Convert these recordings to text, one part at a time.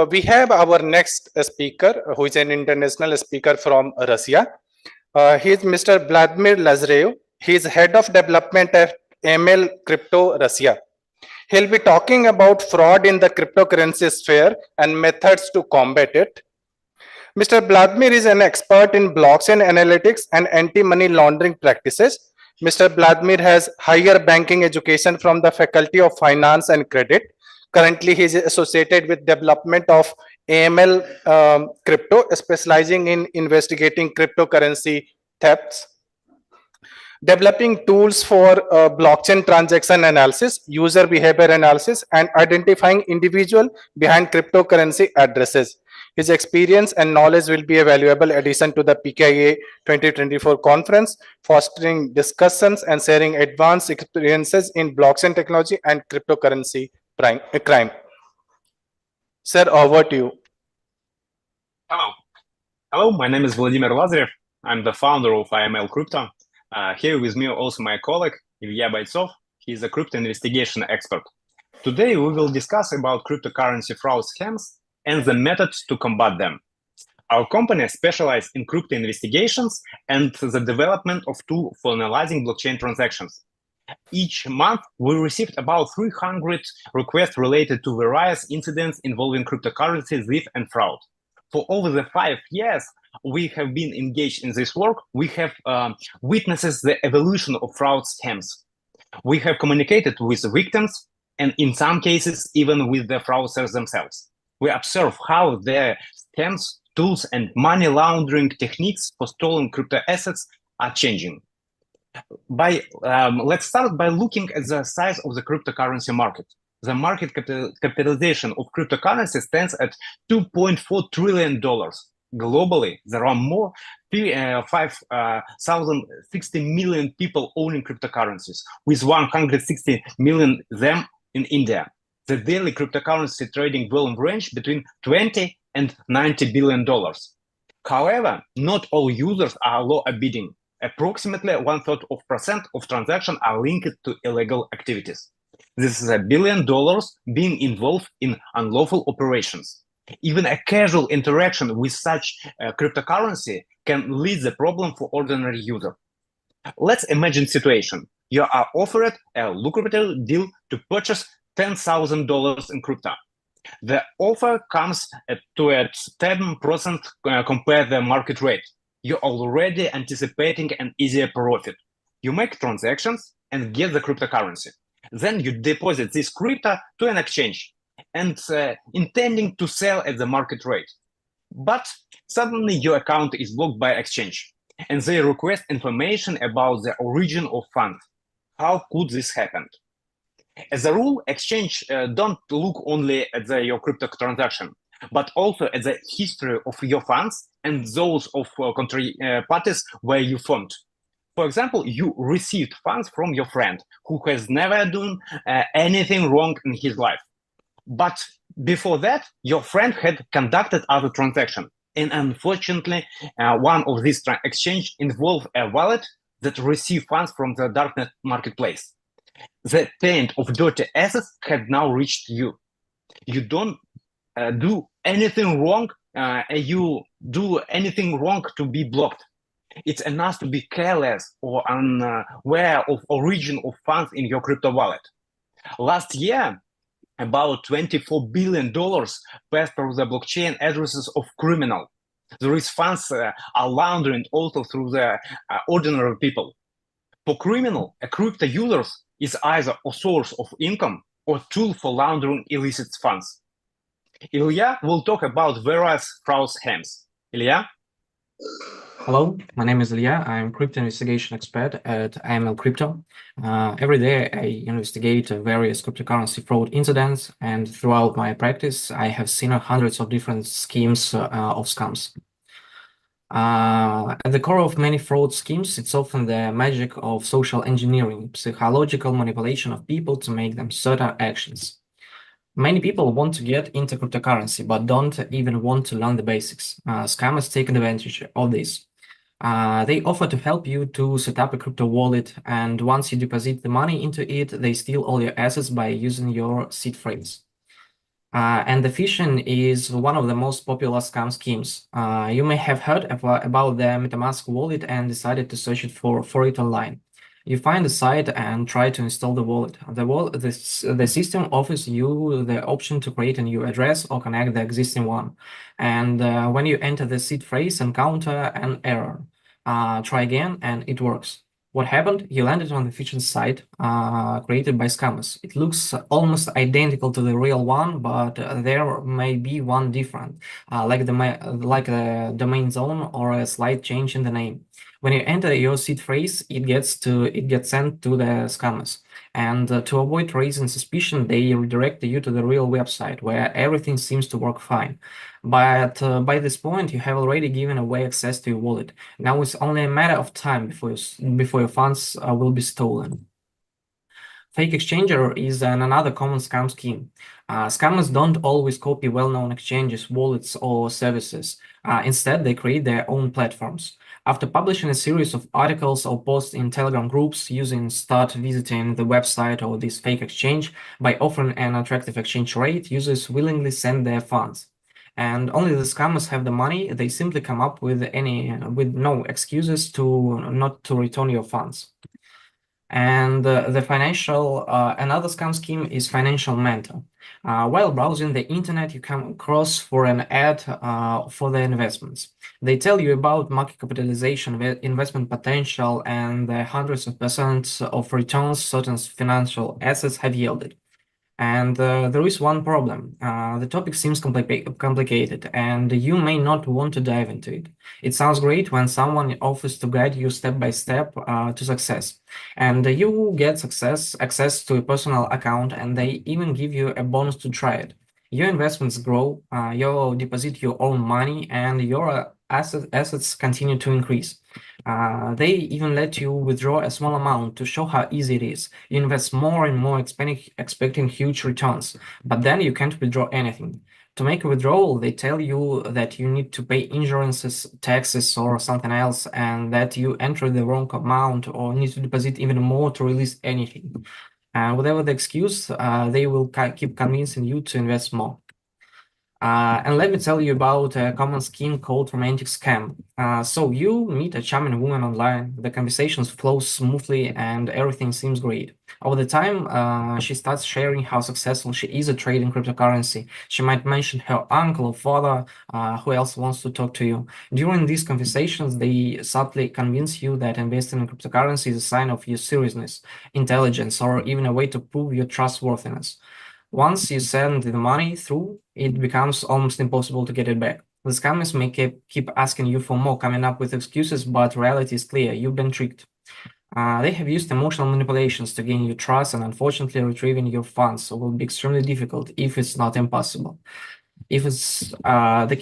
We have our next speaker, who is an international speaker from Russia. He is Mr. Vladimir Lazarev. He is head of development at ML Crypto Russia. He'll be talking about fraud in the cryptocurrency sphere and methods to combat it. Mr. Vladimir is an expert in blockchain analytics and anti-money laundering practices. Mr. Vladimir has higher banking education from the Faculty of Finance and Credit. Currently, he is associated with development of AML crypto, specializing in investigating cryptocurrency thefts, developing tools for blockchain transaction analysis, user behavior analysis, and identifying individual behind cryptocurrency addresses. His experience and knowledge will be a valuable addition to the PKIA 2024 conference, fostering discussions and sharing advanced experiences in blockchain technology and cryptocurrency crime. Sir, over to you. Hello, my name is Vladimir Lazarev. I'm the founder of IML Crypto. Here with me also my colleague, Ilya Бойцов. He's a crypto investigation expert. Today, we will discuss about cryptocurrency fraud scams and the methods to combat them. Our company specializes in crypto investigations and the development of tools for analyzing blockchain transactions. Each month, we received about 300 requests related to various incidents involving cryptocurrency theft and fraud. For over the 5 years we have been engaged in this work, we have witnessed the evolution of fraud scams. We have communicated with victims and in some cases even with the fraudsters themselves. We observe how their scams, tools, and money laundering techniques for stolen crypto assets are changing. Let's start by looking at the size of the cryptocurrency market. The market capitalization of cryptocurrency stands at $2.4 trillion. Globally, there are more 5,060 million people owning cryptocurrencies, with 160 million of them in India. The daily cryptocurrency trading volume range between $20 and $90 billion. However, not all users are law-abiding. Approximately 1/3% of transactions are linked to illegal activities. This is $1 billion being involved in unlawful operations. Even a casual interaction with such cryptocurrency can lead the problem for ordinary user. Let's imagine situation. You are offered a lucrative deal to purchase $10,000 in crypto. The offer comes to a 10% compared the market rate. You're already anticipating an easier profit. You make transactions and get the cryptocurrency. Then you deposit this crypto to an exchange and intending to sell at the market rate. But suddenly your account is blocked by exchange and they request information about the origin of funds. How could this happen? As a rule, exchange don't look only at your crypto transaction, but also at the history of your funds and those of country parties where you fund. For example, you received funds from your friend who has never done anything wrong in his life. But before that, your friend had conducted other transactions. And unfortunately, one of these exchanges involved a wallet that received funds from the darknet marketplace. The taint of dirty assets had now reached you. You don't do anything wrong. You do anything wrong to be blocked. It's enough to be careless or unaware of origin of funds in your crypto wallet. Last year, about $24 billion passed through the blockchain addresses of criminals. These funds are laundered also through the ordinary people. For criminal, a crypto user is either a source of income or tool for laundering illicit funds. Ilya will talk about various fraud scams. Ilya? Hello, my name is Ilya. I'm crypto investigation expert at IML Crypto. Every day I investigate various cryptocurrency fraud incidents, and throughout my practice I have seen hundreds of different schemes of scams. At the core of many fraud schemes, it's often the magic of social engineering, psychological manipulation of people to make them certain actions. Many people want to get into cryptocurrency, but don't even want to learn the basics. Scammers take advantage of this. They offer to help you to set up a crypto wallet, and once you deposit the money into it, they steal all your assets by using your seed phrase. And the phishing is one of the most popular scam schemes. You may have heard about the MetaMask wallet and decided to search it for it online. You find the site and try to install the wallet. The system offers you the option to create a new address or connect the existing one. And when you enter the seed phrase, encounter an error. Try again, and it works. What happened? You landed on the phishing site created by scammers. It looks almost identical to the real one, but there may be one different, like the domain zone or a slight change in the name. When you enter your seed phrase, it gets sent to the scammers. And to avoid raising suspicion, they redirect you to the real website where everything seems to work fine. But by this point, you have already given away access to your wallet. Now it's only a matter of time before your funds will be stolen. Fake exchanger is another common scam scheme. Scammers don't always copy well-known exchanges, wallets, or services. Instead, they create their own platforms. After publishing a series of articles or posts in Telegram groups, users start visiting the website or this fake exchange. By offering an attractive exchange rate, users willingly send their funds. And only the scammers have the money. They simply come up with no excuses not to return your funds. And another scam scheme is financial mentor. While browsing the internet, you come across for an ad for the investments. They tell you about market capitalization, investment potential, and the hundreds of percent of returns certain financial assets have yielded. And there is one problem. The topic seems complicated, and you may not want to dive into it. It sounds great when someone offers to guide you step by step to success. And you get access to a personal account, and they even give you a bonus to try it. Your investments grow, you deposit your own money, and your assets continue to increase. They even let you withdraw a small amount to show how easy it is. You invest more and more, expecting huge returns, but then you can't withdraw anything. To make a withdrawal, they tell you that you need to pay insurances, taxes, or something else, and that you enter the wrong amount or need to deposit even more to release anything. Whatever the excuse, they will keep convincing you to invest more. And let me tell you about a common scheme called romantic scam. So you meet a charming woman online, the conversations flow smoothly and everything seems great. Over the time, she starts sharing how successful she is at trading cryptocurrency. She might mention her uncle or father, who else wants to talk to you. During these conversations, they subtly convince you that investing in cryptocurrency is a sign of your seriousness, intelligence, or even a way to prove your trustworthiness. Once you send the money through, it becomes almost impossible to get it back. The scammers may keep asking you for more, coming up with excuses, but reality is clear. You've been tricked. They have used emotional manipulations to gain your trust, and unfortunately, retrieving your funds will be extremely difficult, if it's not impossible. If it's the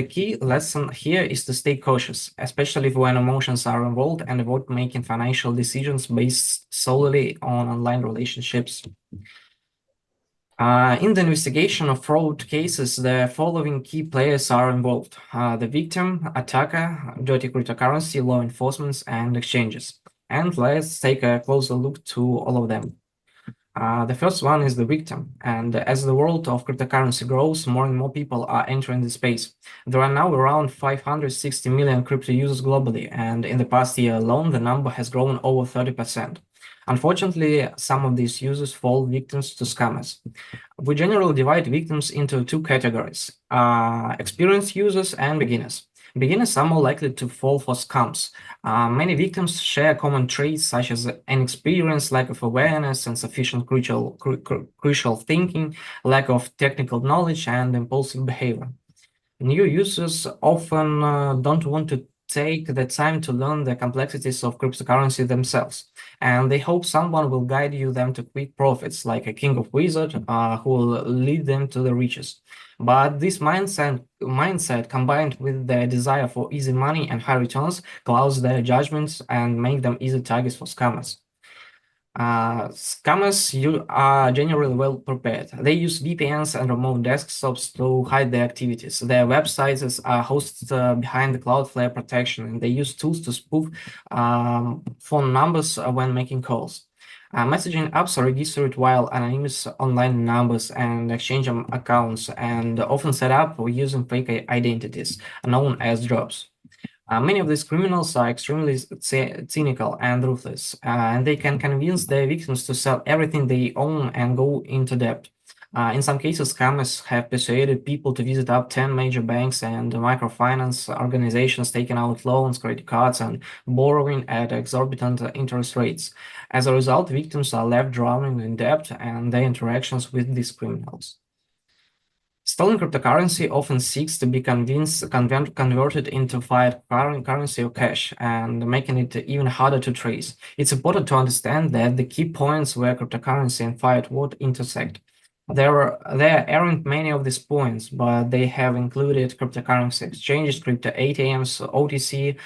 key lesson here is to stay cautious, especially when emotions are involved, and avoid making financial decisions based solely on online relationships. In the investigation of fraud cases, the following key players are involved: the victim, attacker, dirty cryptocurrency, law enforcement, and exchanges. And let's take a closer look to all of them. The first one is the victim, and as the world of cryptocurrency grows, more and more people are entering the space. There are now around 560 million crypto users globally, and in the past year alone, the number has grown over 30%. Unfortunately, some of these users fall victims to scammers. We generally divide victims into two categories: experienced users and beginners. Beginners are more likely to fall for scams. Many victims share common traits such as inexperience, lack of awareness, insufficient crucial thinking, lack of technical knowledge, and impulsive behavior. New users often don't want to take the time to learn the complexities of cryptocurrency themselves, and they hope someone will guide them to quick profits, like a king of wizard who will lead them to the riches. But this mindset combined with the desire for easy money and high returns clouds their judgments and make them easy targets for scammers. Scammers are generally well prepared. They use VPNs and remote desktops to hide their activities. Their websites are hosted behind the Cloudflare protection, and they use tools to spoof phone numbers when making calls. Messaging apps are registered while anonymous online numbers and exchange accounts and often set up using fake identities known as jobs. Many of these criminals are extremely cynical and ruthless, and they can convince their victims to sell everything they own and go into debt. In some cases, scammers have persuaded people to visit up 10 major banks and microfinance organizations, taking out loans, credit cards, and borrowing at exorbitant interest rates. As a result, victims are left drowning in debt and their interactions with these criminals. Stolen cryptocurrency often seeks to be converted into fiat currency or cash, and making it even harder to trace. It's important to understand that the key points where cryptocurrency and fiat would intersect. There aren't many of these points, but they have included cryptocurrency exchanges, crypto ATMs, OTC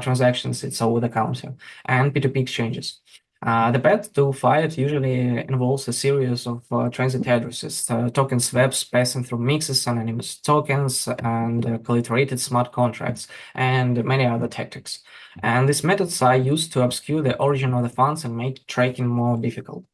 transactions, it's over the counter, and P2P exchanges. The path to fiat usually involves a series of transit addresses, token swaps passing through mixes, anonymous tokens, and collateralized smart contracts, and many other tactics. And these methods are used to obscure the origin of the funds and make tracking more difficult.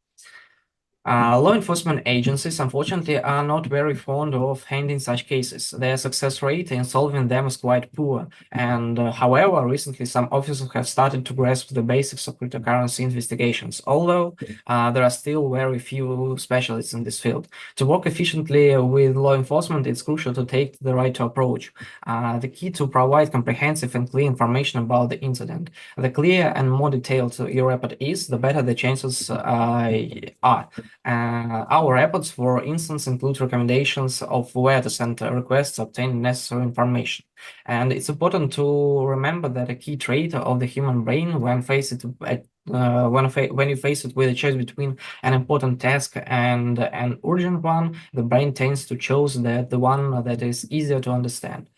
Law enforcement agencies, unfortunately, are not very fond of handling such cases. Their success rate in solving them is quite poor. And however, recently some officers have started to grasp the basics of cryptocurrency investigations, although there are still very few specialists in this field. To work efficiently with law enforcement, it's crucial to take the right approach. The key to provide comprehensive and clear information about the incident. The clearer and more detailed your report is, the better the chances are. Our reports, for instance, include recommendations of where to send requests to obtain necessary information. And it's important to remember that a key trait of the human brain when you face it with a choice between an important task and an urgent one, the brain tends to choose the one that is easier to understand.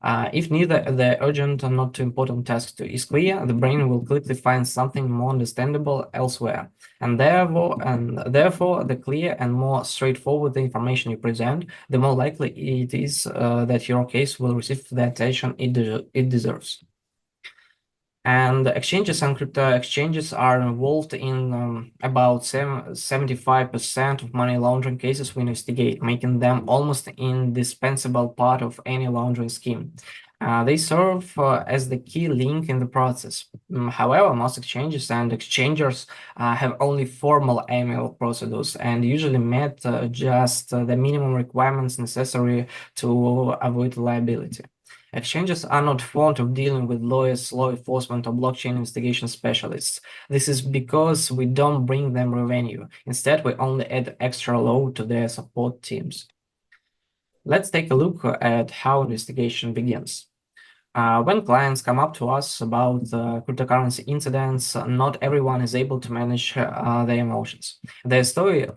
If neither the urgent or not too important task is clear, the brain will quickly find something more understandable elsewhere. And therefore, the clear and more straightforward the information you present, the more likely it is that your case will receive the attention it deserves. And exchanges and crypto exchanges are involved in about 75% of money laundering cases we investigate, making them almost indispensable part of any laundering scheme. They serve as the key link in the process. However, most exchanges and exchangers have only formal AML procedures and usually met just the minimum requirements necessary to avoid liability. Exchanges are not fond of dealing with lawyers, law enforcement, or blockchain investigation specialists. This is because we don't bring them revenue. Instead, we only add extra load to their support teams. Let's take a look at how investigation begins. When clients come up to us about cryptocurrency incidents, not everyone is able to manage their emotions. Their story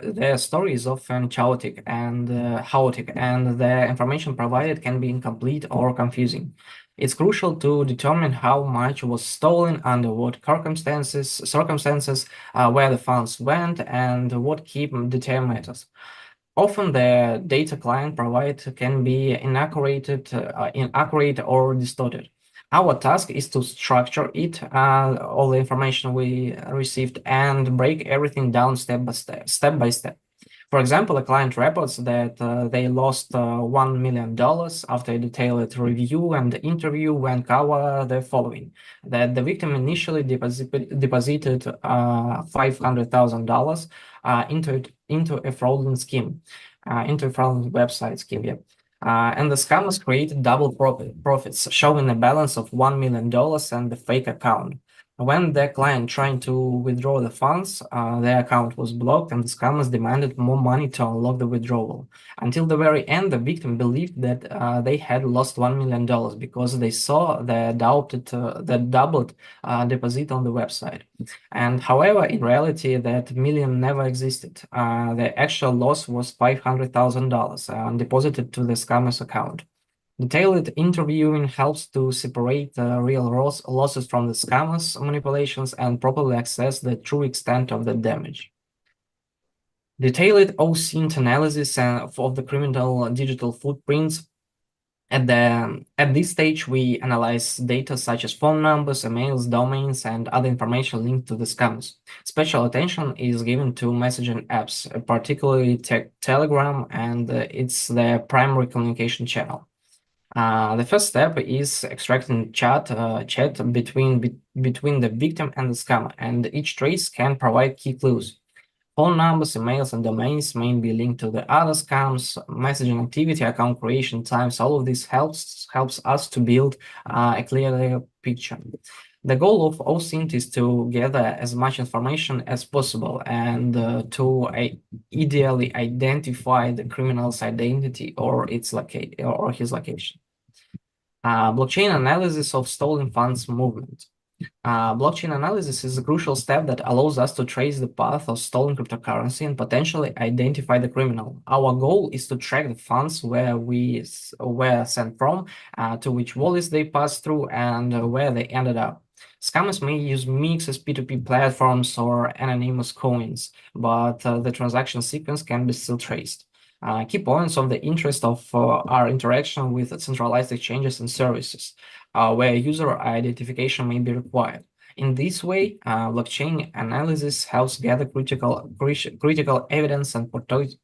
is often chaotic, and the information provided can be incomplete or confusing. It's crucial to determine how much was stolen, under what circumstances, where the funds went, and what key detail matters. Often the data client provided can be inaccurate or distorted. Our task is to structure it, all the information we received, and break everything down step by step. For example, a client reports that they lost $1 million after a detailed review and interview and cover the following: that the victim initially deposited $500,000 into a fraudulent scheme, into a fraudulent website scheme, yeah. And the scammers created double profits, showing a balance of $1 million and the fake account. When the client tried to withdraw the funds, their account was blocked and the scammers demanded more money to unlock the withdrawal. Until the very end, the victim believed that they had lost $1 million because they saw the doubled deposit on the website. And however, in reality, that million never existed. The actual loss was $500,000 deposited to the scammer's account. Detailed interviewing helps to separate real losses from the scammers' manipulations and properly assess the true extent of the damage. Detailed OSINT analysis of the criminal digital footprints At this stage, we analyze data such as phone numbers, emails, domains, and other information linked to the scammers. Special attention is given to messaging apps, particularly Telegram, and it's the primary communication channel. The first step is extracting chat between the victim and the scammer, and each trace can provide key clues. Phone numbers, emails, and domains may be linked to the other scams, messaging activity, account creation times. All of this helps us to build a clearer picture. The goal of OSINT is to gather as much information as possible and to ideally identify the criminal's identity or his location. Blockchain analysis of stolen funds movement. Blockchain analysis is a crucial step that allows us to trace the path of stolen cryptocurrency and potentially identify the criminal. Our goal is to track the funds where were sent from, to which wallets they passed through, and where they ended up. Scammers may use mixes, P2P platforms, or anonymous coins, but the transaction sequence can be still traced. Key points of the interest of our interaction with centralized exchanges and services, where user identification may be required. In this way, blockchain analysis helps gather critical evidence and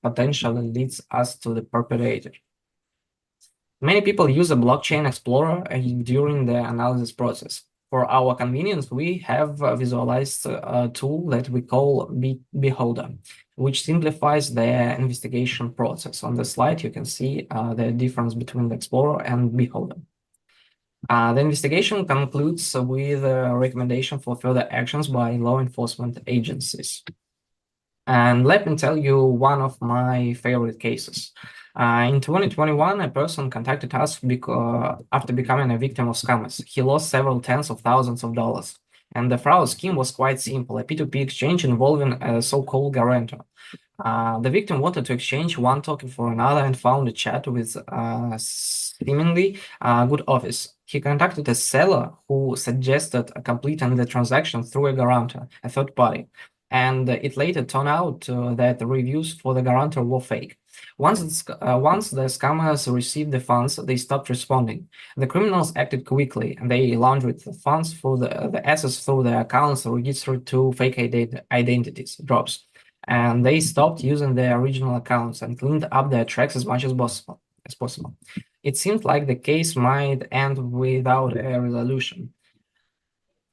potentially leads us to the perpetrator. Many people use a blockchain explorer during the analysis process. For our convenience, we have visualized a tool that we call Beholder, which simplifies the investigation process. On the slide, you can see the difference between the Explorer and Beholder. The investigation concludes with a recommendation for further actions by law enforcement agencies. And let me tell you one of my favorite cases. In 2021, a person contacted us after becoming a victim of scammers. He lost several tens of thousands of dollars. And the fraud scheme was quite simple, a P2P exchange involving a so-called guarantor. The victim wanted to exchange one token for another and found a chat with seemingly good office. He contacted a seller who suggested completing the transaction through a guarantor, a third party. And it later turned out that the reviews for the guarantor were fake. Once the scammers received the funds, they stopped responding. The criminals acted quickly, and they laundered the funds through the assets through the accounts registered to fake identities, drops. And they stopped using their original accounts and cleaned up their tracks as much as possible. It seemed like the case might end without a resolution.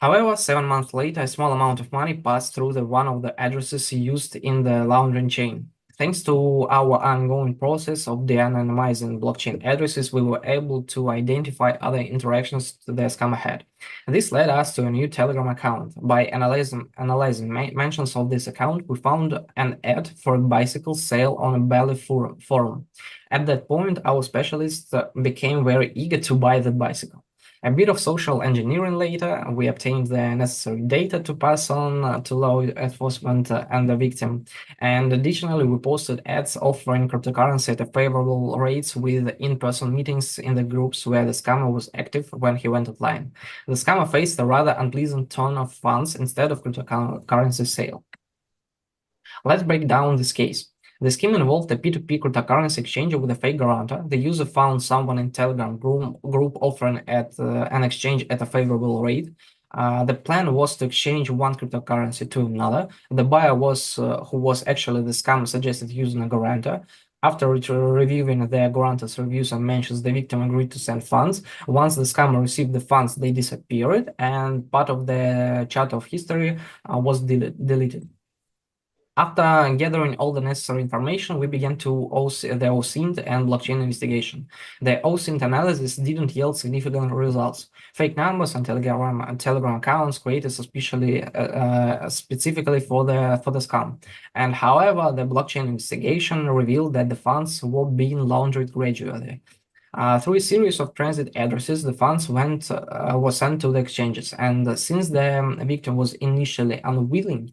However, 7 months later, a small amount of money passed through one of the addresses used in the laundering chain. Thanks to our ongoing process of de-anonymizing blockchain addresses, we were able to identify other interactions the scammer had. This led us to a new Telegram account. By analyzing mentions of this account, we found an ad for a bicycle sale on a Bali forum. At that point, our specialists became very eager to buy the bicycle. A bit of social engineering later, we obtained the necessary data to pass on to law enforcement and the victim. And additionally, we posted ads offering cryptocurrency at a favorable rates with in-person meetings in the groups where the scammer was active when he went offline. The scammer faced a rather unpleasant ton of funds instead of cryptocurrency sale. Let's break down this case. The scheme involved a P2P cryptocurrency exchange with a fake guarantor. The user found someone in Telegram group offering an exchange at a favorable rate. The plan was to exchange one cryptocurrency to another. The buyer who was actually the scammer suggested using a guarantor. After reviewing the guarantor's reviews and mentions, the victim agreed to send funds. Once the scammer received the funds, they disappeared, and part of the chat of history was deleted. After gathering all the necessary information, we began the OSINT and blockchain investigation. The OSINT analysis didn't yield significant results. Fake numbers and Telegram accounts created specifically for the scam. And however, the blockchain investigation revealed that the funds were being laundered gradually. Through a series of transit addresses, the funds were sent to the exchanges, and since the victim was initially unwilling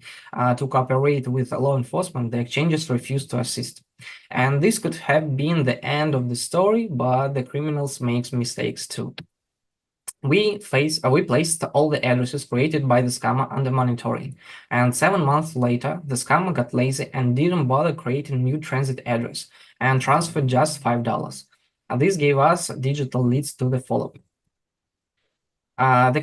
to cooperate with law enforcement, the exchanges refused to assist. And this could have been the end of the story, but the criminals make mistakes too. We placed all the addresses created by the scammer under monitoring, and 7 months later, the scammer got lazy and didn't bother creating new transit address and transferred just $5. And this gave us digital leads to the following. The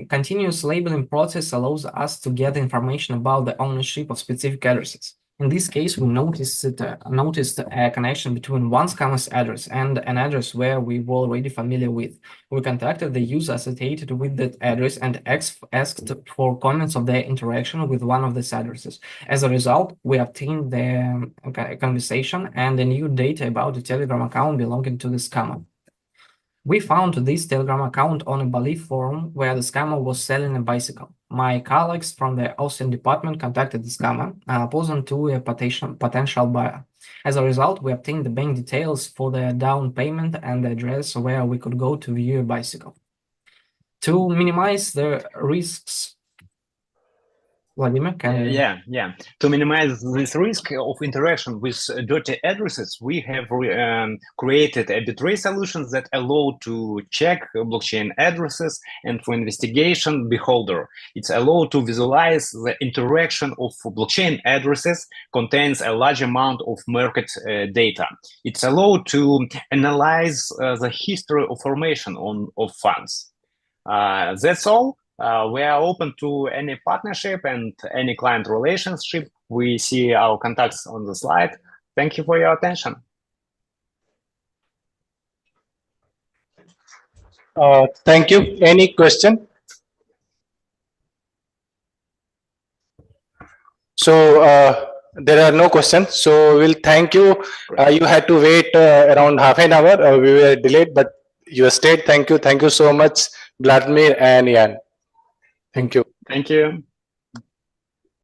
continuous labeling process allows us to get information about the ownership of specific addresses. In this case, we noticed a connection between one scammer's address and an address where we were already familiar with. We contacted the user associated with that address and asked for comments of their interaction with one of these addresses. As a result, we obtained the conversation and the new data about the Telegram account belonging to the scammer. We found this Telegram account on a Bali forum where the scammer was selling a bicycle. My colleagues from the Austrian department contacted the scammer, posing to a potential buyer. As a result, we obtained the bank details for the down payment and the address where we could go to view a bicycle. To minimize the risks, Vladimir, can you? Yeah. To minimize this risk of interaction with dirty addresses, we have created a betray solutions that allow to check blockchain addresses, and for investigation beholder, it's allowed to visualize the interaction of blockchain addresses contains a large amount of market data. It's allowed to analyze the history of formation of funds. That's all. We are open to any partnership and any client relationship. We see our contacts on the slide. Thank you for your attention. Thank you. Any question? So there are no questions. So we'll thank you. You had to wait around half an hour. We were delayed, but you stayed. Thank you. Thank you so much, Vladimir and Jan. Thank you. Thank you.